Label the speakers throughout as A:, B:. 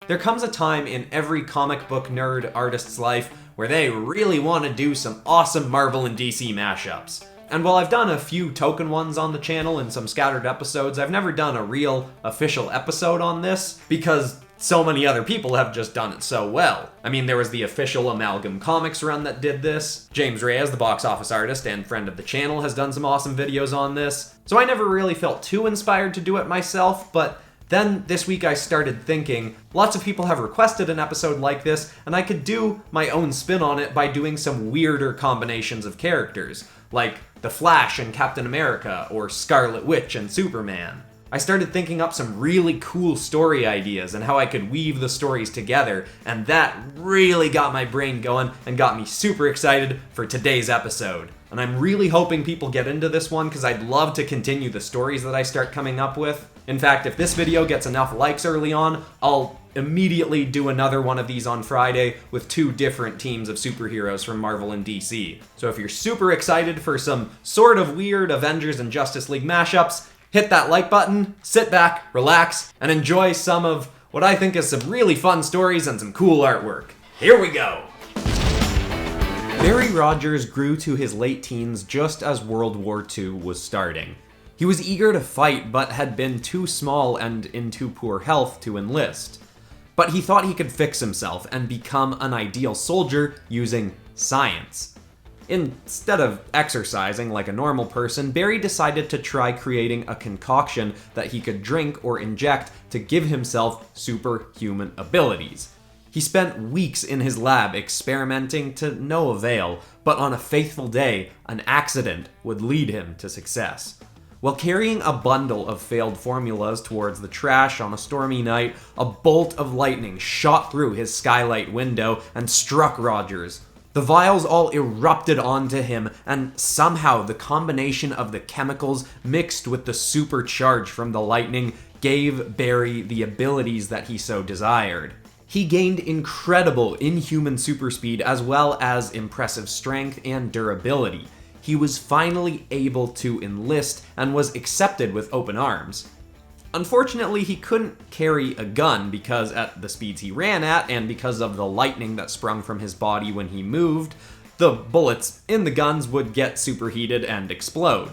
A: There comes a time in every comic book nerd artist's life where they really want to do some awesome Marvel and DC mashups. And while I've done a few token ones on the channel and some scattered episodes, I've never done a real official episode on this because so many other people have just done it so well. I mean, there was the official Amalgam Comics run that did this. James Raiz, the box office artist and friend of the channel, has done some awesome videos on this. So I never really felt too inspired to do it myself, but then this week I started thinking, lots of people have requested an episode like this, and I could do my own spin on it by doing some weirder combinations of characters, like The Flash and Captain America, or Scarlet Witch and Superman. I started thinking up some really cool story ideas and how I could weave the stories together, and that really got my brain going and got me super excited for today's episode. And I'm really hoping people get into this one because I'd love to continue the stories that I start coming up with. In fact, if this video gets enough likes early on, I'll immediately do another one of these on Friday with 2 different teams of superheroes from Marvel and DC. So if you're super excited for some sort of weird Avengers and Justice League mashups, hit that like button, sit back, relax, and enjoy some of what I think is some really fun stories and some cool artwork. Here we go! Barry Rogers grew to his late teens just as World War II was starting. He was eager to fight, but had been too small and in too poor health to enlist. But he thought he could fix himself and become an ideal soldier using science. Instead of exercising like a normal person, Barry decided to try creating a concoction that he could drink or inject to give himself superhuman abilities. He spent weeks in his lab experimenting to no avail, but on a fateful day, an accident would lead him to success. While carrying a bundle of failed formulas towards the trash on a stormy night, a bolt of lightning shot through his skylight window and struck Rogers. The vials all erupted onto him, and somehow the combination of the chemicals mixed with the supercharge from the lightning gave Barry the abilities that he so desired. He gained incredible inhuman super speed as well as impressive strength and durability. He was finally able to enlist and was accepted with open arms. Unfortunately, he couldn't carry a gun because at the speeds he ran at and because of the lightning that sprung from his body when he moved, the bullets in the guns would get superheated and explode.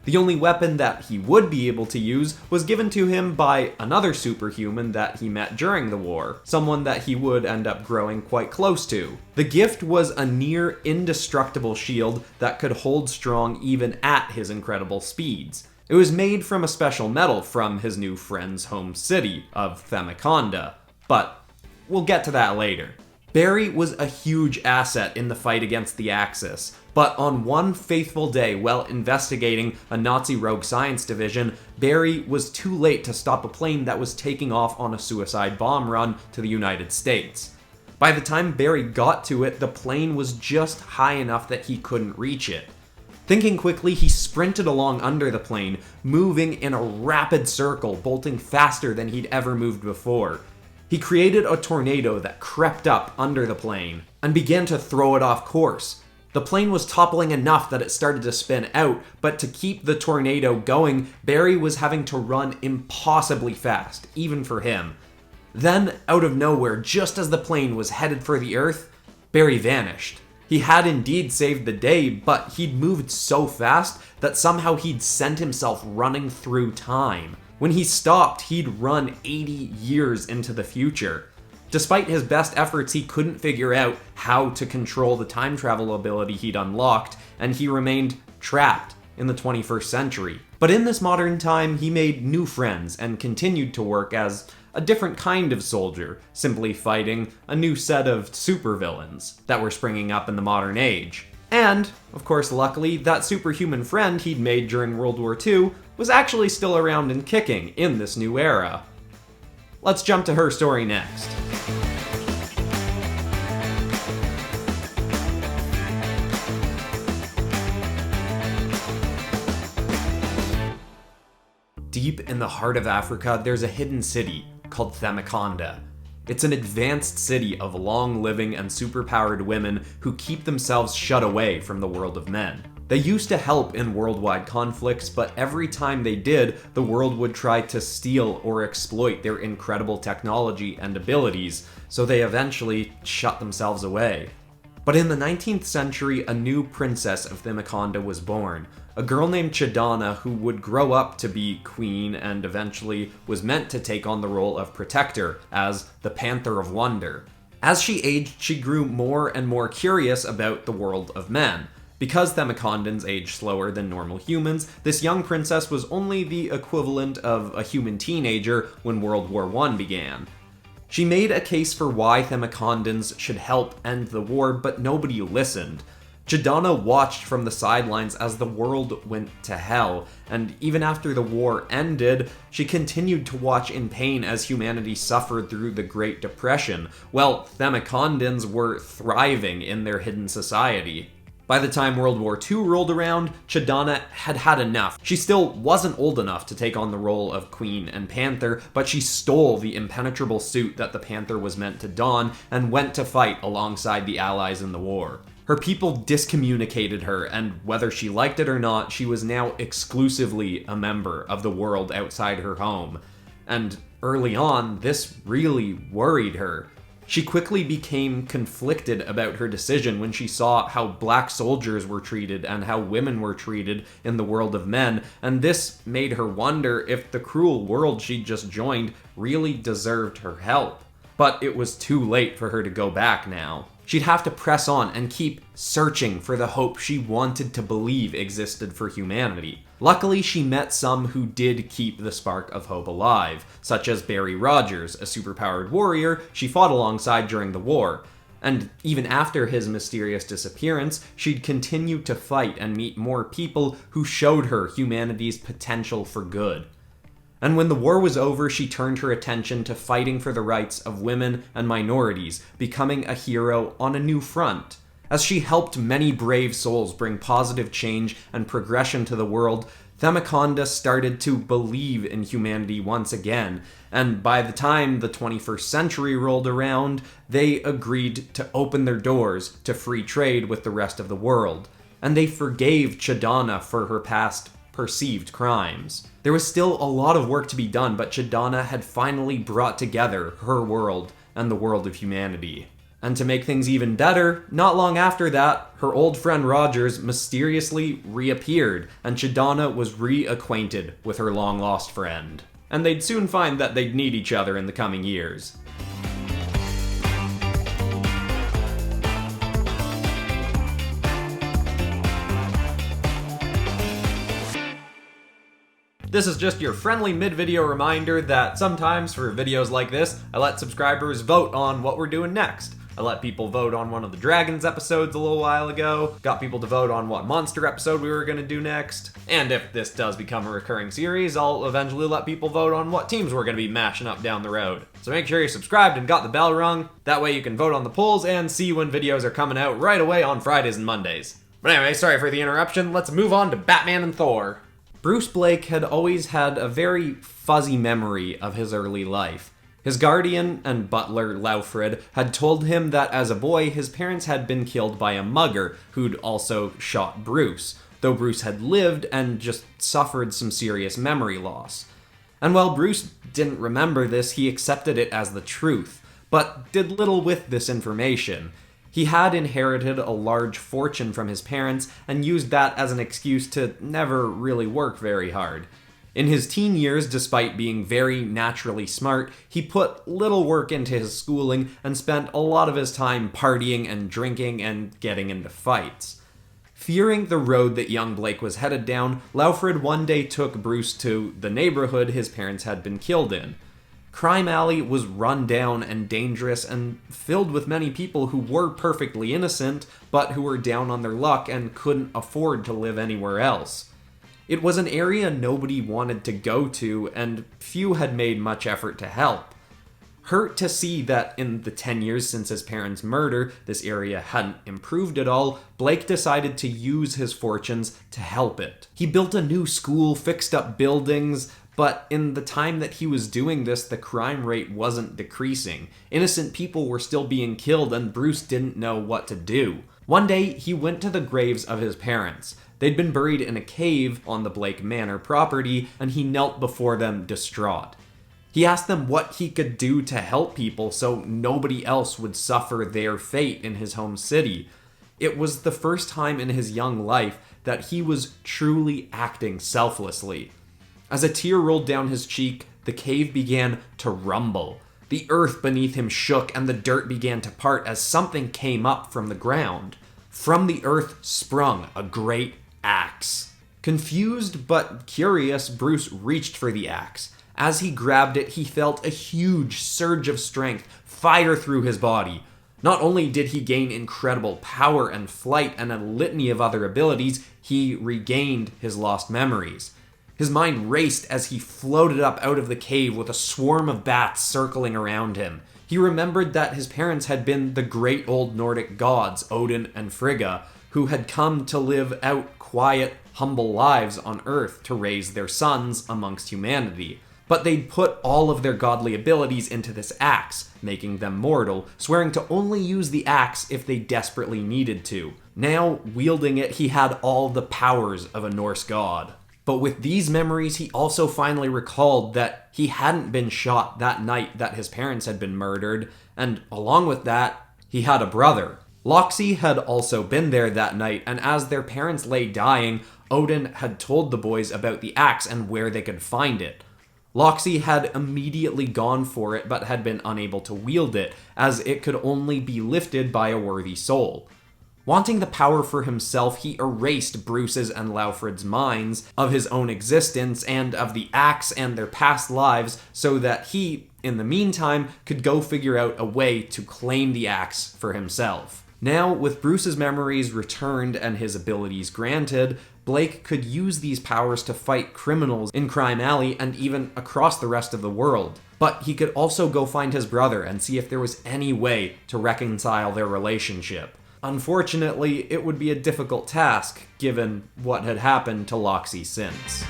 A: The only weapon that he would be able to use was given to him by another superhuman that he met during the war, someone that he would end up growing quite close to. The gift was a near indestructible shield that could hold strong even at his incredible speeds. It was made from a special metal from his new friend's home city of Themaconda, but we'll get to that later. Barry was a huge asset in the fight against the Axis, but on one faithful day while investigating a Nazi rogue science division, Barry was too late to stop a plane that was taking off on a suicide bomb run to the United States. By the time Barry got to it, the plane was just high enough that he couldn't reach it. Thinking quickly, he sprinted along under the plane, moving in a rapid circle, bolting faster than he'd ever moved before. He created a tornado that crept up under the plane and began to throw it off course. The plane was toppling enough that it started to spin out, but to keep the tornado going, Barry was having to run impossibly fast, even for him. Then, out of nowhere, just as the plane was headed for the Earth, Barry vanished. He had indeed saved the day, but he'd moved so fast that somehow he'd sent himself running through time. When he stopped, he'd run 80 years into the future. Despite his best efforts, he couldn't figure out how to control the time travel ability he'd unlocked, and he remained trapped in the 21st century. But in this modern time, he made new friends and continued to work as a different kind of soldier, simply fighting a new set of supervillains that were springing up in the modern age. And, of course, luckily, that superhuman friend he'd made during World War II was actually still around and kicking in this new era. Let's jump to her story next. Deep in the heart of Africa, there's a hidden city called Themaconda. It's an advanced city of long-living and superpowered women who keep themselves shut away from the world of men. They used to help in worldwide conflicts, but every time they did, the world would try to steal or exploit their incredible technology and abilities, so they eventually shut themselves away. But in the 19th century, a new princess of Themaconda was born, a girl named Chidana who would grow up to be queen and eventually was meant to take on the role of protector as the Panther of Wonder. As she aged, she grew more and more curious about the world of men. Because Themacondans age slower than normal humans, this young princess was only the equivalent of a human teenager when World War I began. She made a case for why Themacondans should help end the war, but nobody listened. Chidana watched from the sidelines as the world went to hell, and even after the war ended, she continued to watch in pain as humanity suffered through the Great Depression, while Themacondans were thriving in their hidden society. By the time World War II rolled around, Chidana had had enough. She still wasn't old enough to take on the role of Queen and Panther, but she stole the impenetrable suit that the Panther was meant to don and went to fight alongside the Allies in the war. Her people discommunicated her, and whether she liked it or not, she was now exclusively a member of the world outside her home. And early on, this really worried her. She quickly became conflicted about her decision when she saw how black soldiers were treated and how women were treated in the world of men, and this made her wonder if the cruel world she'd just joined really deserved her help. But it was too late for her to go back now. She'd have to press on and keep searching for the hope she wanted to believe existed for humanity. Luckily, she met some who did keep the spark of hope alive, such as Barry Rogers, a superpowered warrior she fought alongside during the war. And even after his mysterious disappearance, she'd continue to fight and meet more people who showed her humanity's potential for good. And when the war was over, she turned her attention to fighting for the rights of women and minorities, becoming a hero on a new front. As she helped many brave souls bring positive change and progression to the world, Themaconda started to believe in humanity once again, and by the time the 21st century rolled around, they agreed to open their doors to free trade with the rest of the world. And they forgave Chidana for her past perceived crimes. There was still a lot of work to be done, but Chidana had finally brought together her world and the world of humanity. And to make things even better, not long after that, her old friend Rogers mysteriously reappeared, and Chidana was reacquainted with her long-lost friend. And they'd soon find that they'd need each other in the coming years. This is just your friendly mid-video reminder that sometimes for videos like this, I let subscribers vote on what we're doing next. I let people vote on one of the Dragons episodes a little while ago, got people to vote on what monster episode we were going to do next, and if this does become a recurring series, I'll eventually let people vote on what teams we're going to be mashing up down the road. So make sure you're subscribed and got the bell rung, that way you can vote on the polls and see when videos are coming out right away on Fridays and Mondays. But anyway, sorry for the interruption, let's move on to Batman and Thor. Bruce Blake had always had a very fuzzy memory of his early life. His guardian and butler, Laufred, had told him that as a boy, his parents had been killed by a mugger who'd also shot Bruce, though Bruce had lived and just suffered some serious memory loss. And while Bruce didn't remember this, he accepted it as the truth, but did little with this information. He had inherited a large fortune from his parents and used that as an excuse to never really work very hard. In his teen years, despite being very naturally smart, he put little work into his schooling and spent a lot of his time partying and drinking and getting into fights. Fearing the road that young Blake was headed down, Laufred one day took Bruce to the neighborhood his parents had been killed in. Crime Alley was run down and dangerous and filled with many people who were perfectly innocent, but who were down on their luck and couldn't afford to live anywhere else. It was an area nobody wanted to go to, and few had made much effort to help. Hurt to see that in the 10 years since his parents' murder, this area hadn't improved at all, Blake decided to use his fortunes to help it. He built a new school, fixed up buildings, but in the time that he was doing this, the crime rate wasn't decreasing. Innocent people were still being killed, and Bruce didn't know what to do. One day, he went to the graves of his parents. They'd been buried in a cave on the Blake Manor property, and he knelt before them distraught. He asked them what he could do to help people so nobody else would suffer their fate in his home city. It was the first time in his young life that he was truly acting selflessly. As a tear rolled down his cheek, the cave began to rumble. The earth beneath him shook and the dirt began to part as something came up from the ground. From the earth sprung a great axe. Confused but curious, Bruce reached for the axe. As he grabbed it, he felt a huge surge of strength fire through his body. Not only did he gain incredible power and flight and a litany of other abilities, he regained his lost memories. His mind raced as he floated up out of the cave with a swarm of bats circling around him. He remembered that his parents had been the great old Nordic gods, Odin and Frigga, who had come to live out quiet, humble lives on Earth to raise their sons amongst humanity. But they'd put all of their godly abilities into this axe, making them mortal, swearing to only use the axe if they desperately needed to. Now, wielding it, he had all the powers of a Norse god. But with these memories, he also finally recalled that he hadn't been shot that night that his parents had been murdered, and along with that, he had a brother. Loxi had also been there that night, and as their parents lay dying, Odin had told the boys about the axe and where they could find it. Loxi had immediately gone for it, but had been unable to wield it, as it could only be lifted by a worthy soul. Wanting the power for himself, he erased Bruce's and Laufrid's minds of his own existence and of the axe and their past lives so that he, in the meantime, could go figure out a way to claim the axe for himself. Now, with Bruce's memories returned and his abilities granted, Blake could use these powers to fight criminals in Crime Alley and even across the rest of the world. But he could also go find his brother and see if there was any way to reconcile their relationship. Unfortunately, it would be a difficult task, given what had happened to Loxi since.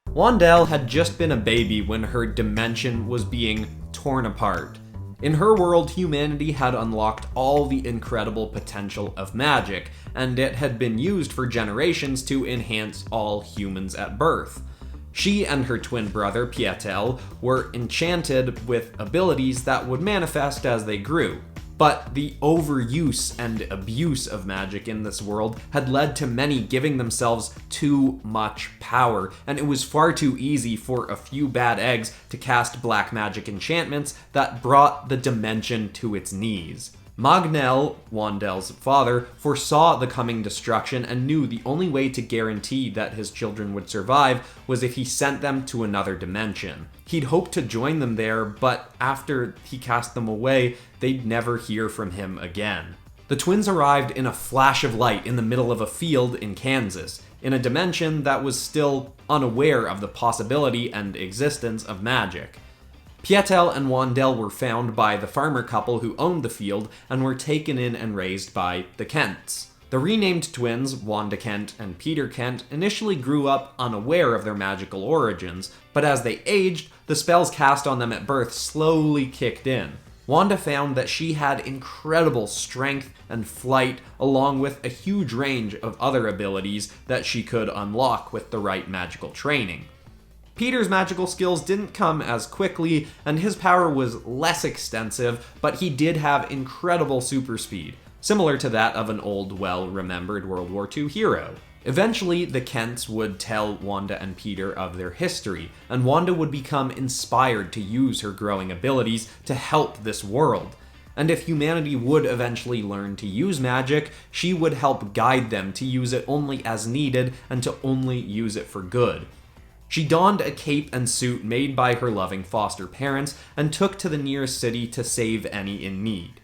A: Wandell had just been a baby when her dimension was being torn apart. In her world, humanity had unlocked all the incredible potential of magic, and it had been used for generations to enhance all humans at birth. She and her twin brother, Pietel, were enchanted with abilities that would manifest as they grew. But the overuse and abuse of magic in this world had led to many giving themselves too much power, and it was far too easy for a few bad eggs to cast black magic enchantments that brought the dimension to its knees. Magnell, Wandell's father, foresaw the coming destruction and knew the only way to guarantee that his children would survive was if he sent them to another dimension. He'd hoped to join them there, but after he cast them away, they'd never hear from him again. The twins arrived in a flash of light in the middle of a field in Kansas, in a dimension that was still unaware of the possibility and existence of magic. Pietel and Wandell were found by the farmer couple who owned the field and were taken in and raised by the Kents. The renamed twins, Wanda Kent and Peter Kent, initially grew up unaware of their magical origins, but as they aged, the spells cast on them at birth slowly kicked in. Wanda found that she had incredible strength and flight, along with a huge range of other abilities that she could unlock with the right magical training. Peter's magical skills didn't come as quickly, and his power was less extensive, but he did have incredible super speed, similar to that of an old, well-remembered World War II hero. Eventually, the Kents would tell Wanda and Peter of their history, and Wanda would become inspired to use her growing abilities to help this world. And if humanity would eventually learn to use magic, she would help guide them to use it only as needed and to only use it for good. She donned a cape and suit made by her loving foster parents and took to the nearest city to save any in need.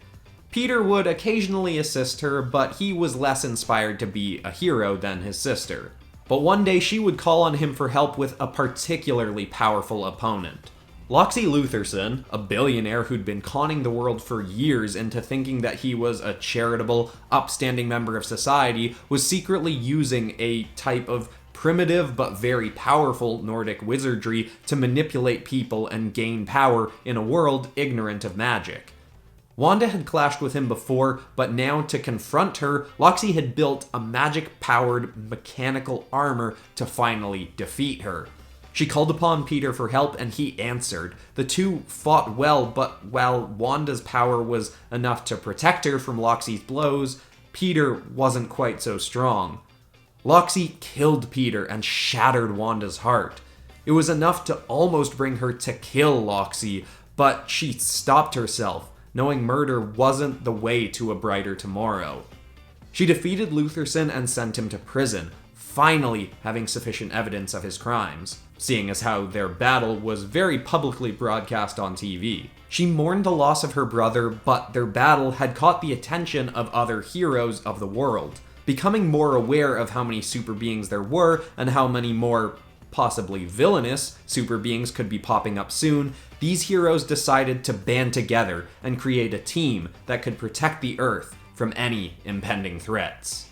A: Peter would occasionally assist her, but he was less inspired to be a hero than his sister. But one day she would call on him for help with a particularly powerful opponent. Loxi Lutherson, a billionaire who'd been conning the world for years into thinking that he was a charitable, upstanding member of society, was secretly using a type of primitive but very powerful Nordic wizardry to manipulate people and gain power in a world ignorant of magic. Wanda had clashed with him before, but now to confront her, Loxi had built a magic-powered mechanical armor to finally defeat her. She called upon Peter for help and he answered. The two fought well, but while Wanda's power was enough to protect her from Loxi's blows, Peter wasn't quite so strong. Loxi killed Peter and shattered Wanda's heart. It was enough to almost bring her to kill Loxi, but she stopped herself, knowing murder wasn't the way to a brighter tomorrow. She defeated Lutherson and sent him to prison, finally having sufficient evidence of his crimes, seeing as how their battle was very publicly broadcast on TV. She mourned the loss of her brother, but their battle had caught the attention of other heroes of the world. Becoming more aware of how many super beings there were and how many more possibly villainous super beings could be popping up soon, these heroes decided to band together and create a team that could protect the Earth from any impending threats.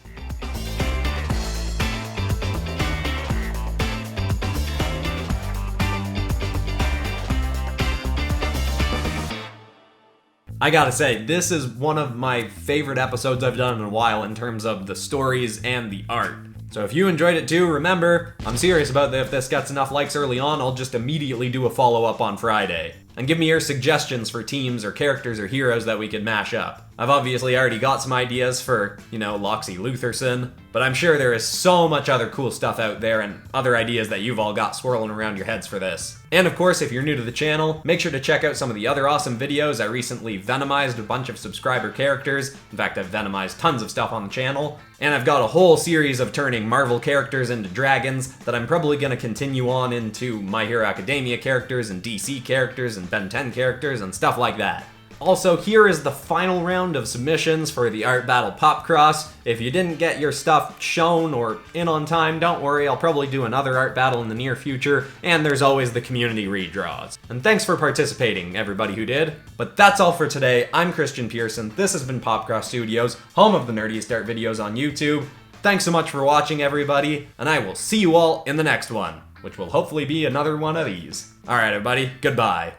A: I gotta say, this is one of my favorite episodes I've done in a while in terms of the stories and the art. So if you enjoyed it too, remember, I'm serious about if this gets enough likes early on, I'll just immediately do a follow-up on Friday. And give me your suggestions for teams or characters or heroes that we could mash up. I've obviously already got some ideas for, Loxi Lutherson, but I'm sure there is so much other cool stuff out there and other ideas that you've all got swirling around your heads for this. And of course, if you're new to the channel, make sure to check out some of the other awesome videos. I recently venomized a bunch of subscriber characters. In fact, I've venomized tons of stuff on the channel. And I've got a whole series of turning Marvel characters into dragons that I'm probably going to continue on into My Hero Academia characters and DC characters and Ben 10 characters and stuff like that. Also, here is the final round of submissions for the Art Battle Pop Cross. If you didn't get your stuff shown or in on time, don't worry, I'll probably do another art battle in the near future, and there's always the community redraws. And thanks for participating, everybody who did. But that's all for today. I'm Christian Pearson. This has been Popcross Studios, home of the nerdiest art videos on YouTube. Thanks so much for watching, everybody, and I will see you all in the next one, which will hopefully be another one of these. Alright, everybody, goodbye.